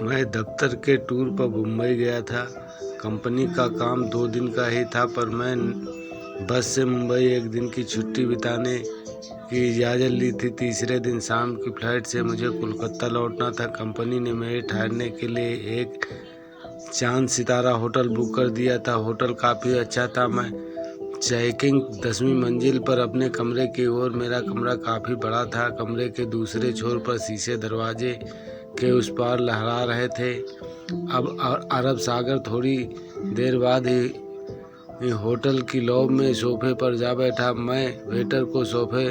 मैं दफ्तर के टूर पर मुंबई गया था। कंपनी का काम 2 दिन का ही था, पर मैं बस से मुंबई 1 दिन की छुट्टी बिताने की इजाज़त ली थी। तीसरे दिन शाम की फ्लाइट से मुझे कोलकाता लौटना था। कंपनी ने मेरे ठहरने के लिए एक चांद सितारा होटल बुक कर दिया था। होटल काफ़ी अच्छा था। मैं चेकिंग 10वीं मंजिल पर अपने कमरे की ओर। मेरा कमरा काफ़ी बड़ा था। कमरे के दूसरे छोर पर शीशे दरवाजे के उस पार लहरा रहे थे अब अरब सागर। थोड़ी देर बाद ही होटल की लॉबी में सोफे पर जा बैठा। मैं वेटर को सोफे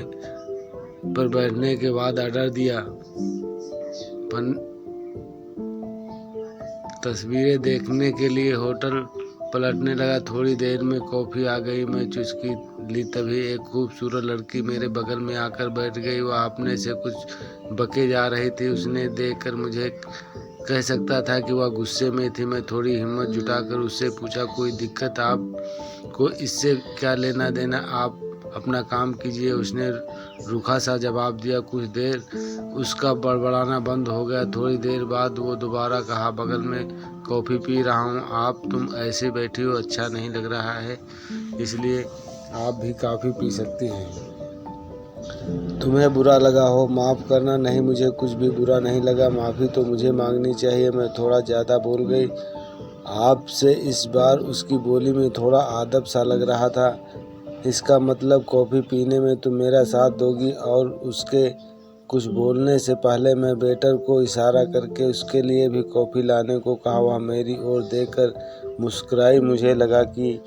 पर बैठने के बाद ऑर्डर दिया। तस्वीरें देखने के लिए होटल पलटने लगा। थोड़ी देर में कॉफ़ी आ गई। मैं चुस्की ली, तभी एक खूबसूरत लड़की मेरे बगल में आकर बैठ गई। वह अपने से कुछ बके जा रही थी। उसने देखकर मुझे कह सकता था कि वह गुस्से में थी। मैं थोड़ी हिम्मत जुटाकर उससे पूछा, कोई दिक्कत? आपको इससे क्या लेना देना? आप अपना काम कीजिए। उसने रूखा सा जवाब दिया। कुछ देर उसका बड़बड़ाना बंद हो गया। थोड़ी देर बाद वो दोबारा कहा, बगल में कॉफ़ी पी रहा हूँ। तुम ऐसे बैठी हो, अच्छा नहीं लग रहा है, इसलिए आप भी कॉफ़ी पी सकती हैं। तुम्हें बुरा लगा हो माफ़ करना। नहीं, मुझे कुछ भी बुरा नहीं लगा। माफ़ी तो मुझे मांगनी चाहिए। मैं थोड़ा ज़्यादा बोल गई आपसे। इस बार उसकी बोली में थोड़ा अदब सा लग रहा था। इसका मतलब कॉफ़ी पीने में तुम मेरा साथ दोगी? और उसके कुछ बोलने से पहले मैं वेटर को इशारा करके उसके लिए भी कॉफ़ी लाने को कहा। वह मेरी ओर देखकर मुस्कुराई। मुझे लगा कि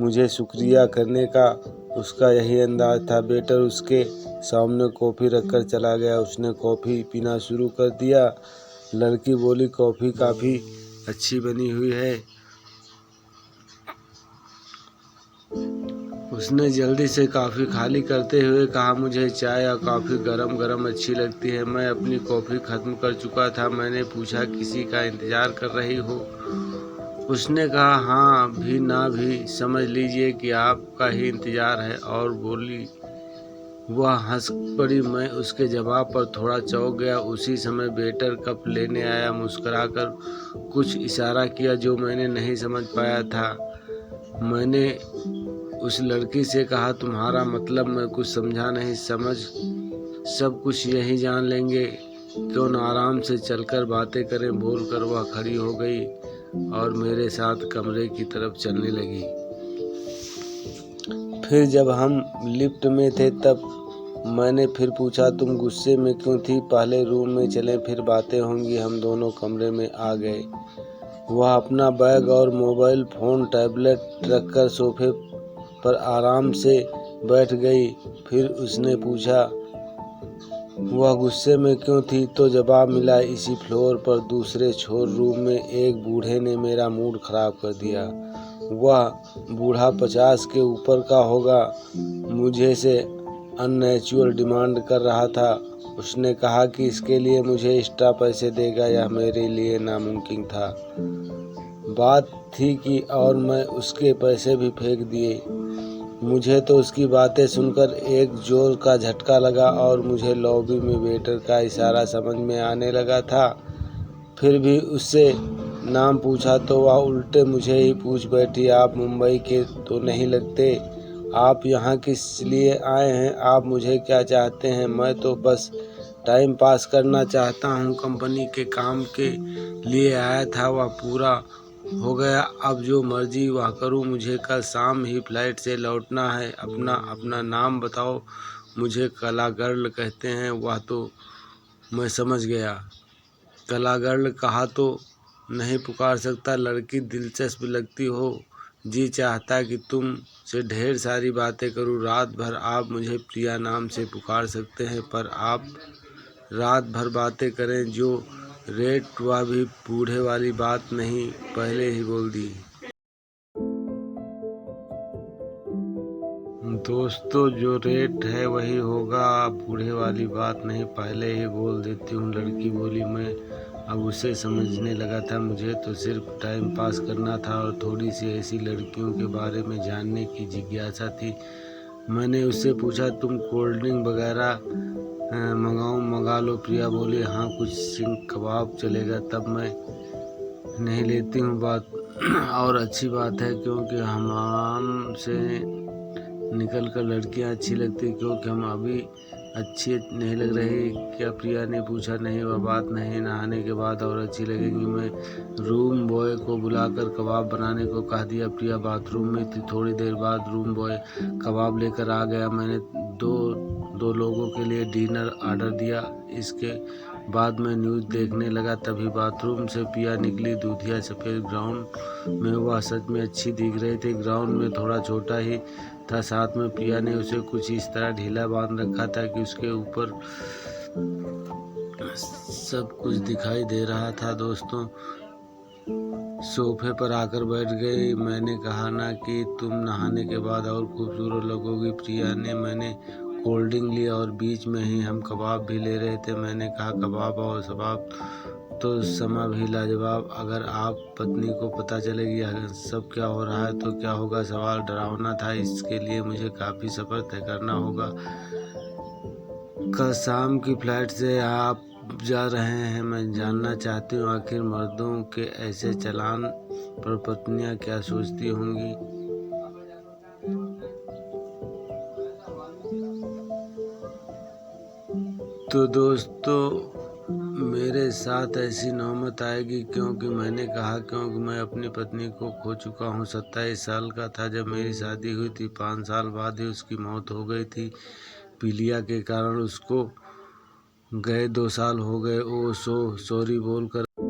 मुझे शुक्रिया करने का उसका यही अंदाज था। वेटर उसके सामने कॉफ़ी रखकर चला गया। उसने कॉफ़ी पीना शुरू कर दिया। लड़की बोली, कॉफ़ी काफ़ी अच्छी बनी हुई है। उसने जल्दी से कॉफ़ी खाली करते हुए कहा, मुझे चाय या कॉफ़ी गरम गरम अच्छी लगती है। मैं अपनी कॉफ़ी ख़त्म कर चुका था। मैंने पूछा, किसी का इंतज़ार कर रही हो? उसने कहा, हाँ भी ना भी समझ लीजिए कि आपका ही इंतज़ार है। और बोली। वह हंस पड़ी। मैं उसके जवाब पर थोड़ा चौंक गया। उसी समय वेटर कप लेने आया। मुस्कुराकर कुछ इशारा किया जो मैंने नहीं समझ पाया था। मैंने उस लड़की से कहा, तुम्हारा मतलब? मैं कुछ समझा नहीं। सब कुछ यही जान लेंगे, क्यों न आराम से चलकर बातें करें? बोलकर वह खड़ी हो गई और मेरे साथ कमरे की तरफ चलने लगी। फिर जब हम लिफ्ट में थे तब मैंने फिर पूछा, तुम गुस्से में क्यों थी? पहले रूम में चलें, फिर बातें होंगी। हम दोनों कमरे में आ गए। वह अपना बैग और मोबाइल फ़ोन टैबलेट रखकर सोफे पर आराम से बैठ गई। फिर उसने पूछा, वह गुस्से में क्यों थी? तो जवाब मिला, इसी फ्लोर पर दूसरे छोर रूम में एक बूढ़े ने मेरा मूड ख़राब कर दिया। वह बूढ़ा 50 के ऊपर का होगा। मुझे से अननेचुरल डिमांड कर रहा था। उसने कहा कि इसके लिए मुझे एक्स्ट्रा पैसे देगा। यह मेरे लिए नामुमकिन था। बात थी कि और मैं उसके पैसे भी फेंक दिए। मुझे तो उसकी बातें सुनकर एक जोर का झटका लगा और मुझे लॉबी में वेटर का इशारा समझ में आने लगा था। फिर भी उससे नाम पूछा तो वह उल्टे मुझे ही पूछ बैठी, आप मुंबई के तो नहीं लगते? आप यहाँ किस लिए आए हैं? आप मुझे क्या चाहते हैं? मैं तो बस टाइम पास करना चाहता हूँ। कंपनी के काम के लिए आया था, वह पूरा हो गया। अब जो मर्जी वह करूँ। मुझे कल शाम ही फ्लाइट से लौटना है। अपना नाम बताओ। मुझे कला गर्ल कहते हैं। वह तो मैं समझ गया। कला गर्ल कहा तो नहीं पुकार सकता। लड़की दिलचस्प लगती हो। जी चाहता कि तुम से ढेर सारी बातें करूं। रात भर आप मुझे प्रिया नाम से पुकार सकते हैं, पर आप रात भर बातें करें जो रेट, वह भी बूढ़े वाली बात नहीं, पहले ही बोल दी। दोस्तों, जो रेट है वही होगा, बूढ़े वाली बात नहीं, पहले ही बोल देती हूँ, लड़की बोली। मैं अब उसे समझने लगा था। मुझे तो सिर्फ टाइम पास करना था और थोड़ी सी ऐसी लड़कियों के बारे में जानने की जिज्ञासा थी मैंने उससे पूछा तुम कोल्ड ड्रिंक वगैरह मंगा लो। प्रिया बोली हाँ कुछ सीख कबाब चलेगा। तब मैं नहीं लेती हूँ बात और अच्छी बात है क्योंकि हमसे निकल कर लड़कियाँ अच्छी लगती क्योंकि हम अभी अच्छी नहीं लग रही क्या? प्रिया ने पूछा नहीं वह बात नहीं, नहाने के बाद और अच्छी लगेगी। मैं रूम बॉय को बुलाकर कबाब बनाने को कह दिया। प्रिया बाथरूम में थी। थोड़ी देर बाद रूम बॉय कबाब लेकर आ गया। मैंने दो लोगों के लिए डिनर ऑर्डर दिया। इसके बाद मैं न्यूज़ देखने लगा। तभी बाथरूम से प्रिया निकली। दूधिया सफ़ेद ग्राउंड में वह सच में अच्छी दिख रही थी। ग्राउंड में थोड़ा छोटा ही था। साथ में प्रिया ने उसे कुछ इस तरह ढीला बांध रखा था कि उसके ऊपर सब कुछ दिखाई दे रहा था। दोस्तों सोफे पर आकर बैठ गई। मैंने कहा ना कि तुम नहाने के बाद और खूबसूरत लगोगी। प्रिया ने मैंने कोल्ड ड्रिंक लिया और बीच में ही हम कबाब भी ले रहे थे। मैंने कहा कबाब और शबाब तो समा भी लाजवाब। अगर आप पत्नी को पता चलेगी सब क्या हो रहा है तो क्या होगा? सवाल डरावना था। इसके लिए मुझे काफ़ी सफ़र तय करना होगा। कल शाम की फ्लाइट से आप जा रहे हैं। मैं जानना चाहती हूँ आखिर मर्दों के ऐसे चालान पर पत्नियाँ क्या सोचती होंगी। तो दोस्तों मेरे साथ ऐसी नौबत आएगी क्योंकि मैंने कहा क्योंकि मैं अपनी पत्नी को खो चुका हूँ। 27 साल का था जब मेरी शादी हुई थी। 5 साल बाद ही उसकी मौत हो गई थी। पीलिया के कारण उसको गए 2 साल हो गए। ओ सॉरी बोलकर। तो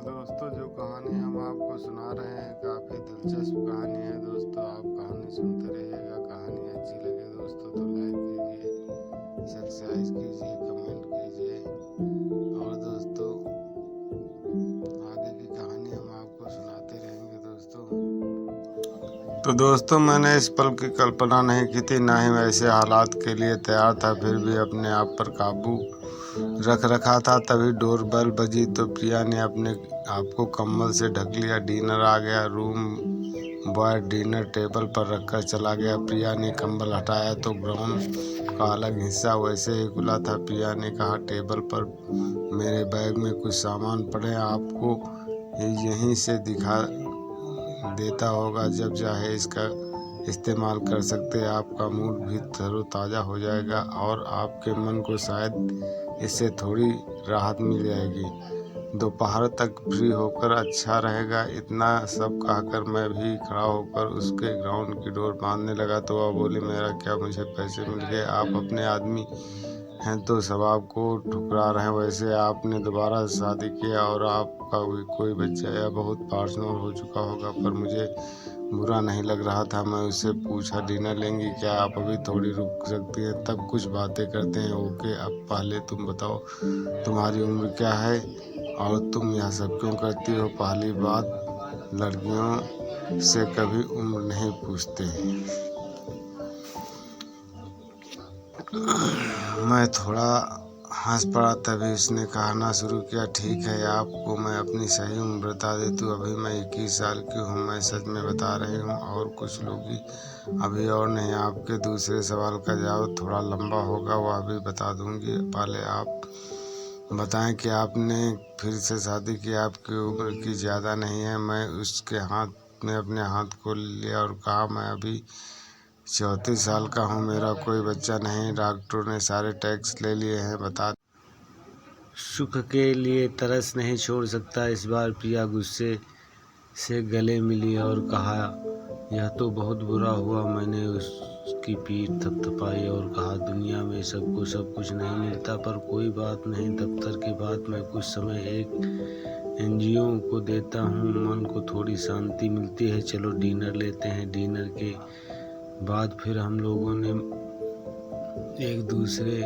दोस्तों जो कहानी हम आपको सुना रहे हैं काफ़ी दिलचस्प कहानी है। दोस्तों आप कहानी सुनते रहिएगा। कहानी अच्छी लगे दोस्तों तो लाइक कीजिए, सब्सक्राइब कीजिए, कमेंट कीजिए और दोस्तों आगे की कहानी हम आपको सुनाते रहेंगे दोस्तों। तो दोस्तों मैंने इस पल की कल्पना नहीं की थी, ना ही वैसे हालात के लिए तैयार था। फिर भी अपने आप पर काबू रख रखा था। तभी डोरबेल बजी तो प्रिया ने अपने आप को कंबल से ढक लिया। डिनर आ गया। रूम बॉय डिनर टेबल पर रखकर चला गया। प्रिया ने कंबल हटाया तो ग्राउंड का अलग हिस्सा वैसे ही खुला था। प्रिया ने कहा टेबल पर मेरे बैग में कुछ सामान पड़े, आपको यहीं से दिखा देता होगा, जब चाहे इसका इस्तेमाल कर सकते हैं। आपका मूड भी तरोताज़ा हो जाएगा और आपके मन को शायद इससे थोड़ी राहत मिल जाएगी। दोपहर तक फ्री होकर अच्छा रहेगा। इतना सब कहकर मैं भी खड़ा होकर उसके ग्राउंड की डोर बांधने लगा तो वह बोली मेरा क्या, मुझे पैसे मिल गए। आप अपने आदमी हैं तो शबाब को ठुकरा रहे हैं। वैसे आपने दोबारा शादी किया और आपका भी कोई बच्चा या बहुत पर्सनल हो चुका होगा, पर मुझे बुरा नहीं लग रहा था। मैं उससे पूछा डिनर लेंगी क्या? आप अभी थोड़ी रुक सकती हैं, तब कुछ बातें करते हैं। ओके अब पहले तुम बताओ तुम्हारी उम्र क्या है और तुम यह सब क्यों करती हो? पहली बात लड़कियों से कभी उम्र नहीं पूछते। मैं थोड़ा हंस पड़ा। तभी उसने कहना शुरू किया ठीक है, आपको मैं अपनी सही उम्र बता देती हूँ। अभी मैं 21 साल की हूँ। मैं सच में बता रही हूँ और कुछ लोग ही अभी और नहीं। आपके दूसरे सवाल का जवाब थोड़ा लंबा होगा, वह भी बता दूँगी। पहले आप बताएं कि आपने फिर से शादी की, आपकी उम्र की ज़्यादा नहीं है। मैं उसके हाथ में अपने हाथ को लिया और कहा मैं अभी 34 साल का हूँ। मेरा कोई बच्चा नहीं। डॉक्टरों ने सारे टेस्ट ले लिए हैं। बता सुख के लिए तरस नहीं छोड़ सकता। इस बार प्रिया गुस्से से गले मिली और कहा यह तो बहुत बुरा हुआ। मैंने उसकी पीठ थपथपाई और कहा दुनिया में सबको सब कुछ नहीं मिलता, पर कोई बात नहीं। दफ्तर की बात मैं कुछ समय एक एनजीओ को देता हूँ, मन को थोड़ी शांति मिलती है। चलो डिनर लेते हैं। डिनर के बाद फिर हम लोगों ने एक दूसरे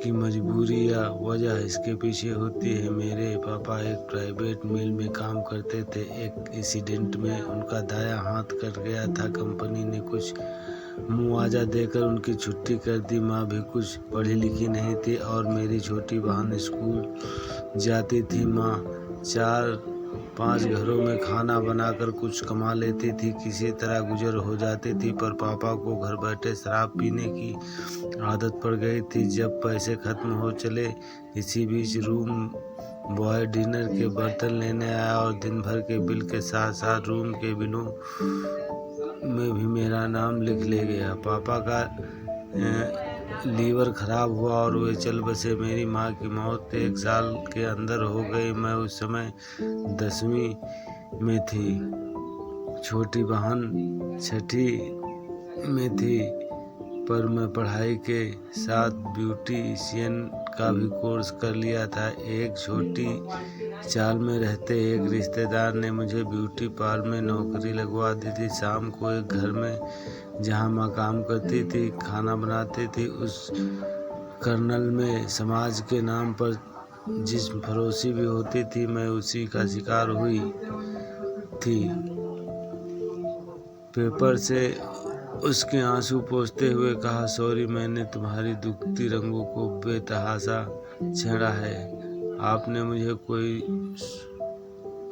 की मजबूरी या वजह इसके पीछे होती है। मेरे पापा एक प्राइवेट मिल में काम करते थे। एक एक्सीडेंट में उनका दायां हाथ कट गया था। कंपनी ने कुछ मुआवजा देकर उनकी छुट्टी कर दी। माँ भी कुछ पढ़ी लिखी नहीं थी और मेरी छोटी बहन स्कूल जाती थी। माँ 4 5 घरों में खाना बनाकर कुछ कमा लेती थी, किसी तरह गुजर हो जाती थी। पर पापा को घर बैठे शराब पीने की आदत पड़ गई थी। जब पैसे खत्म हो चले, इसी बीच रूम बॉय डिनर के बर्तन लेने आया और दिन भर के बिल के साथ साथ रूम के बिलों में भी मेरा नाम लिख ले गया। पापा का लीवर खराब हुआ और वे चल बसे। मेरी माँ की मौत 1 साल के अंदर हो गई। मैं उस समय 10वीं में थी, छोटी बहन 6ठी में थी। पर मैं पढ़ाई के साथ ब्यूटिशियन का भी कोर्स कर लिया था। एक छोटी चाल में रहते एक रिश्तेदार ने मुझे ब्यूटी पार्लर में नौकरी लगवा दी थी। शाम को एक घर में जहां माँ काम करती थी, खाना बनाती थी, उस कर्नल में समाज के नाम पर जिस्म फरोशी भी होती थी, मैं उसी का शिकार हुई थी। पेपर से उसके आंसू पोंछते हुए कहा, सॉरी, मैंने तुम्हारी दुखती रंगों को बेतहाशा छेड़ा है। आपने मुझे कोई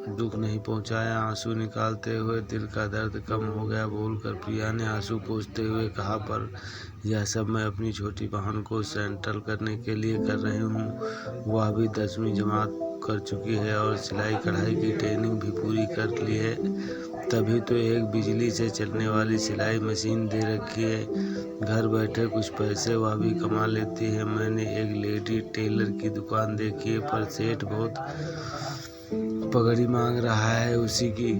दुख नहीं पहुंचाया। आंसू निकालते हुए दिल का दर्द कम हो गया बोलकर प्रिया ने आंसू पोंछते हुए कहा, पर यह सब मैं अपनी छोटी बहन को सेंट्रल करने के लिए कर रही हूँ। वह भी 10वीं जमात कर चुकी है और सिलाई कढ़ाई की ट्रेनिंग भी पूरी कर ली है। तभी तो एक बिजली से चलने वाली सिलाई मशीन दे रखी है। घर बैठे कुछ पैसे वह भी कमा लेती है। मैंने एक लेडी टेलर की दुकान देखी है, पर सेठ बहुत पगड़ी मांग रहा है। उसी की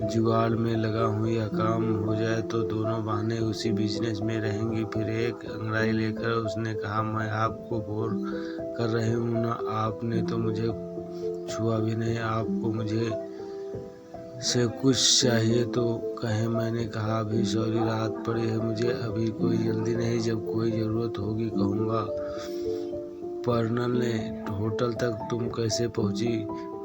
जुगाड़ में लगा हूँ। यह काम हो जाए तो दोनों बहनें उसी बिजनेस में रहेंगी। फिर एक अंगड़ाई लेकर उसने कहा, मैं आपको बोर कर रही हूँ ना? आपने तो मुझे छुआ भी नहीं। आपको मुझे से कुछ चाहिए तो कहें। मैंने कहा, अभी सॉरी, रात पड़ी है, मुझे अभी कोई जल्दी नहीं, जब कोई ज़रूरत होगी कहूँगा। कर्नल ने, होटल तक तुम कैसे पहुँची?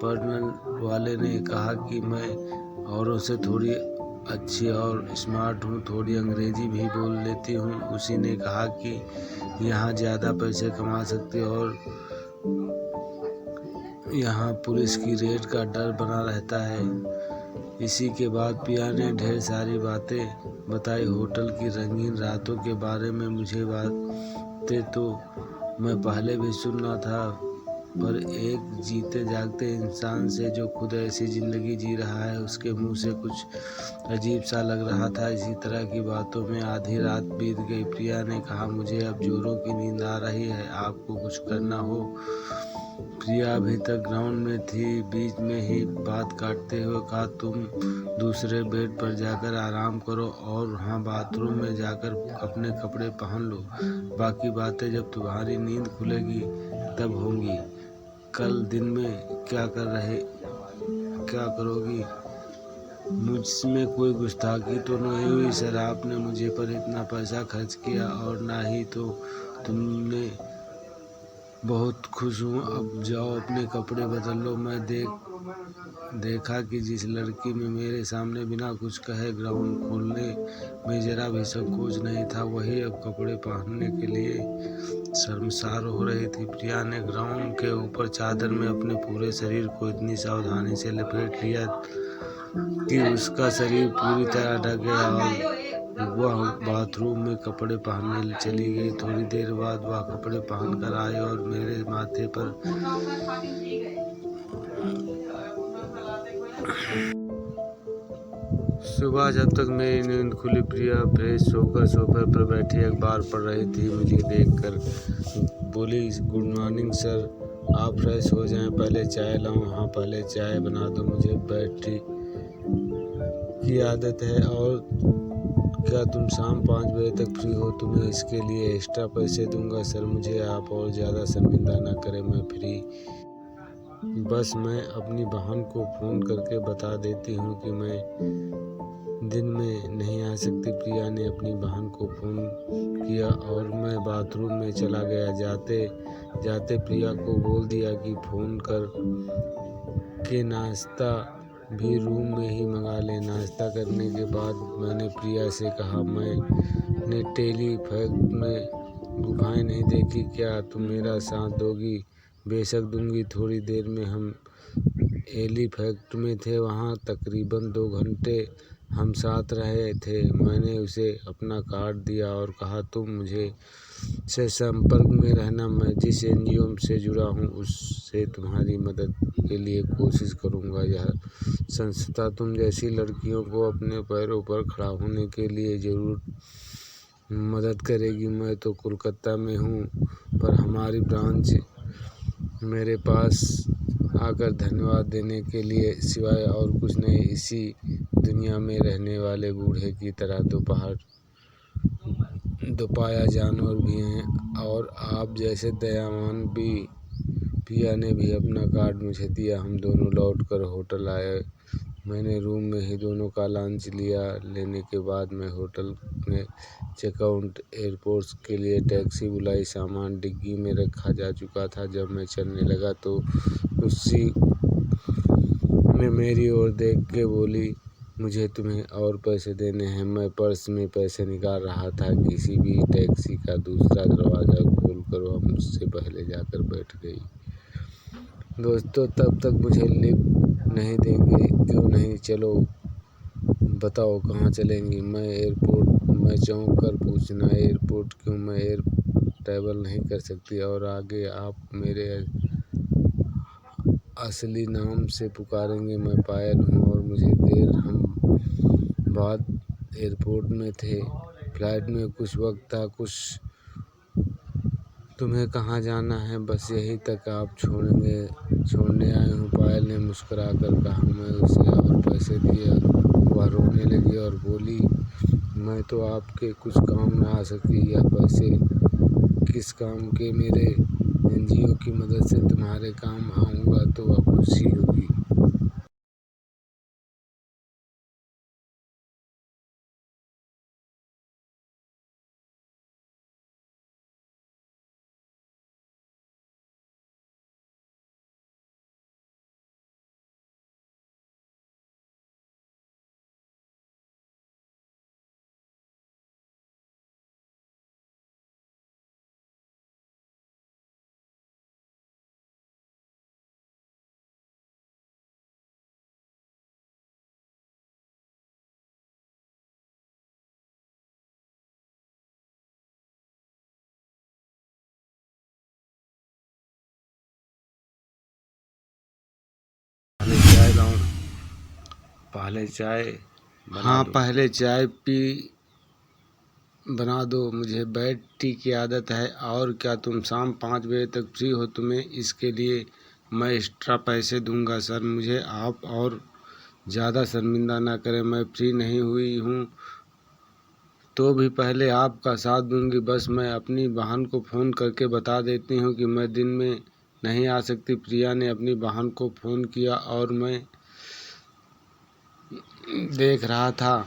कर्नल वाले ने कहा कि मैं औरों से थोड़ी अच्छी और स्मार्ट हूँ, थोड़ी अंग्रेजी भी बोल लेती हूँ। उसी ने कहा कि यहाँ ज़्यादा पैसे कमा सकती और यहाँ पुलिस की रेड का डर बना रहता है। इसी के बाद पिया ने ढेर सारी बातें बताई, होटल की रंगीन रातों के बारे में। मुझे बातें तो मैं पहले भी सुनना था, पर एक जीते जागते इंसान से जो खुद ऐसी ज़िंदगी जी रहा है, उसके मुंह से कुछ अजीब सा लग रहा था। इसी तरह की बातों में आधी रात बीत गई। प्रिया ने कहा, मुझे अब जोरों की नींद आ रही है, आपको कुछ करना हो। प्रिया अभी तक ग्राउंड में थी, बीच में ही बात काटते हुए कहा, तुम दूसरे बेड पर जाकर आराम करो और हाँ, बाथरूम में जाकर अपने कपड़े पहन लो। बाकी बातें जब तुम्हारी नींद खुलेगी तब होंगी। कल दिन में क्या करोगी? मुझमें कोई गुस्ताखी तो नहीं हुई सर? आपने मुझे पर इतना पैसा खर्च किया और ना ही तो तुमने। बहुत खुश हूँ, अब जाओ अपने कपड़े बदल लो। मैं देखा कि जिस लड़की में मेरे सामने बिना कुछ कहे ग्राउंड खोलने में जरा भी संकोच नहीं था, वही अब कपड़े पहनने के लिए शर्मसार हो रही थी। प्रिया ने ग्राउंड के ऊपर चादर में अपने पूरे शरीर को इतनी सावधानी से लपेट लिया कि उसका शरीर पूरी तरह ढक गया और वह बाथरूम में कपड़े पहनने चली गई। थोड़ी देर बाद वह कपड़े पहनकर आई और मेरे माथे पर सुबह जब तक मेरी नींद खुली, प्रिया फ्रेश होकर सोफे पर बैठी अखबार पढ़ रही थी। मुझे देखकर बोली, गुड मॉर्निंग सर, आप फ्रेश हो जाएं, पहले चाय लाऊं? हाँ, पहले चाय बना दो, मुझे बैटरी की आदत है। और क्या तुम शाम 5 बजे तक फ्री हो? तुम्हें इसके लिए एक्स्ट्रा पैसे दूंगा। सर, मुझे आप और ज़्यादा शर्मिंदा ना करें, मैं फ्री। बस मैं अपनी बहन को फ़ोन करके बता देती हूँ कि मैं दिन में नहीं आ सकती। प्रिया ने अपनी बहन को फ़ोन किया और मैं बाथरूम में चला गया। जाते जाते प्रिया को बोल दिया कि फ़ोन कर के नाश्ता भी रूम में ही मंगा ले। नाश्ता करने के बाद मैंने प्रिया से कहा, मैंने टेलीफैक्स में गुफाएं नहीं देखी, क्या तुम मेरा साथ दोगी? बेशक दूंगी। थोड़ी देर में हम एलिफैक्ट में थे, वहाँ तकरीबन 2 घंटे हम साथ रहे थे। मैंने उसे अपना कार्ड दिया और कहा तुम मुझे से संपर्क में रहना, मैं जिस एनजीओ से जुड़ा हूँ उससे तुम्हारी मदद के लिए कोशिश करूँगा। यह संस्था तुम जैसी लड़कियों को अपने पैरों पर खड़ा होने के लिए ज़रूर मदद करेगी। मैं तो कोलकाता में हूँ, पर हमारी ब्रांच मेरे पास आकर धन्यवाद देने के लिए सिवाय और कुछ नहीं। इसी दुनिया में रहने वाले बूढ़े की तरह दोपाया जानवर भी हैं, और आप जैसे दयावान भी। पिया ने भी अपना कार्ड मुझे दिया। हम दोनों लौट कर होटल आए। मैंने रूम में ही दोनों का लंच लिया। लेने के बाद मैं होटल में चेकआउट एयरपोर्ट के लिए टैक्सी बुलाई। सामान डिग्गी में रखा जा चुका था। जब मैं चलने लगा तो उसी ने मेरी ओर देख के बोली, मुझे तुम्हें और पैसे देने हैं। मैं पर्स में पैसे निकाल रहा था, किसी भी टैक्सी का दूसरा दरवाज़ा खोलकर वह मुझसे पहले जाकर बैठ गई। दोस्तों, तब तक मुझे लिफ्ट नहीं देंगे? क्यों नहीं? चलो बताओ कहाँ चलेंगी? मैं चौंक कर पूछना, एयरपोर्ट क्यों? मैं एयर ट्रैवल नहीं कर सकती। और आगे आप मेरे असली नाम से पुकारेंगे। मैं पायल हूँ और मुझे देर हम बाद एयरपोर्ट में थे। फ्लाइट में कुछ वक्त था। कुछ तुम्हें कहाँ जाना है? बस यहीं तक आप छोड़ने आए हूँ, पायल ने मुस्कुरा कर कहा। मैं उसे और पैसे दिए। वह रोने लगी और बोली, मैं तो आपके कुछ काम में आ सकी। यह पैसे किस काम के? मेरे एनजीओ की मदद से तुम्हारे काम आऊँगा तो वह खुशी होगी। चाय लाऊं? पहले चाय हाँ, पहले चाय बना दो। मुझे बेड टी की आदत है। और क्या तुम शाम 5 बजे तक फ्री हो? तुम्हें इसके लिए मैं एक्स्ट्रा पैसे दूंगा। सर, मुझे आप और ज़्यादा शर्मिंदा ना करें। मैं फ्री नहीं हुई हूँ तो भी पहले आपका साथ दूंगी। बस मैं अपनी बहन को फ़ोन करके बता देती हूँ कि मैं दिन में नहीं आ सकती। प्रिया ने अपनी बहन को फ़ोन किया और मैं देख रहा था।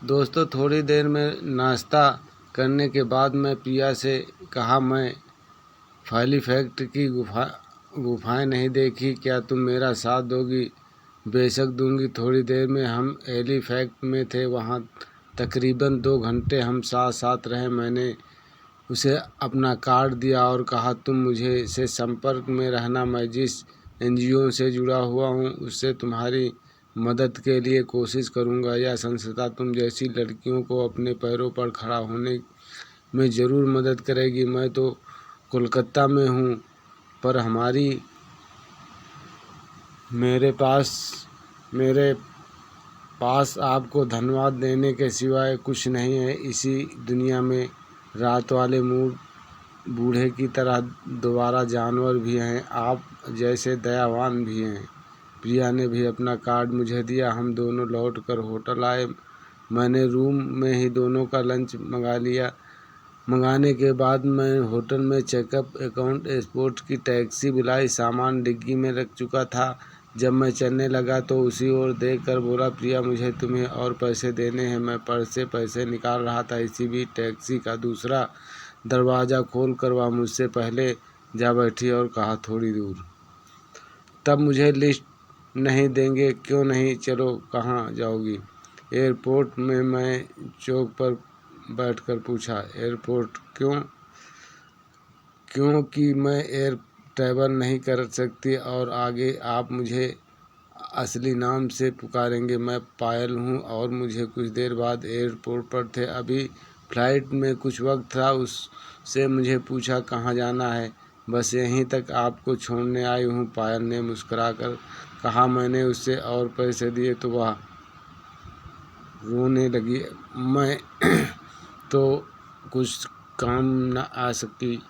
दोस्तों, थोड़ी देर में नाश्ता करने के बाद मैं प्रिया से कहा, मैं हैलीफैक्स की गुफाएं नहीं देखी, क्या तुम मेरा साथ दोगी? बेशक दूंगी। थोड़ी देर में हम हैलीफैक्स में थे, वहाँ तकरीबन 2 घंटे हम साथ साथ रहे। मैंने उसे अपना कार्ड दिया और कहा तुम मुझे से संपर्क में रहना, मैं जिस एनजीओ से जुड़ा हुआ हूँ उससे तुम्हारी मदद के लिए कोशिश करूँगा। यह संस्था तुम जैसी लड़कियों को अपने पैरों पर खड़ा होने में ज़रूर मदद करेगी। मैं तो कोलकाता में हूँ, पर मेरे पास आपको धन्यवाद देने के सिवाय कुछ नहीं है। इसी दुनिया में रात वाले बूढ़े की तरह दोबारा जानवर भी हैं, आप जैसे दयावान भी हैं। प्रिया ने भी अपना कार्ड मुझे दिया। हम दोनों लौट कर होटल आए। मैंने रूम में ही दोनों का लंच मंगा लिया। मंगाने के बाद मैं होटल में चेकअप अकाउंट एयरपोर्ट की टैक्सी बुलाई। सामान डिग्गी में रख चुका था। जब मैं चलने लगा तो उसी ओर देख कर बोला, प्रिया, मुझे तुम्हें और पैसे देने हैं। मैं पर्स से पैसे निकाल रहा था, इसी भी टैक्सी का दूसरा दरवाज़ा खोल कर वह मुझसे पहले जा बैठी और कहा, थोड़ी दूर। तब मुझे लिफ्ट नहीं देंगे? क्यों नहीं? चलो कहाँ जाओगी? एयरपोर्ट में मैं चौक पर बैठकर पूछा, एयरपोर्ट क्यों? क्योंकि मैं ट्रैवल नहीं कर सकती और आगे आप मुझे असली नाम से पुकारेंगे। मैं पायल हूँ और मुझे कुछ देर बाद एयरपोर्ट पर थे। अभी फ्लाइट में कुछ वक्त था। उससे मुझे पूछा कहाँ जाना है। बस यहीं तक आपको छोड़ने आई हूँ, पायल ने मुस्कुराकर कहा। मैंने उसे और पैसे दिए तो वह रोने लगी। मैं तो कुछ काम न आ सकी।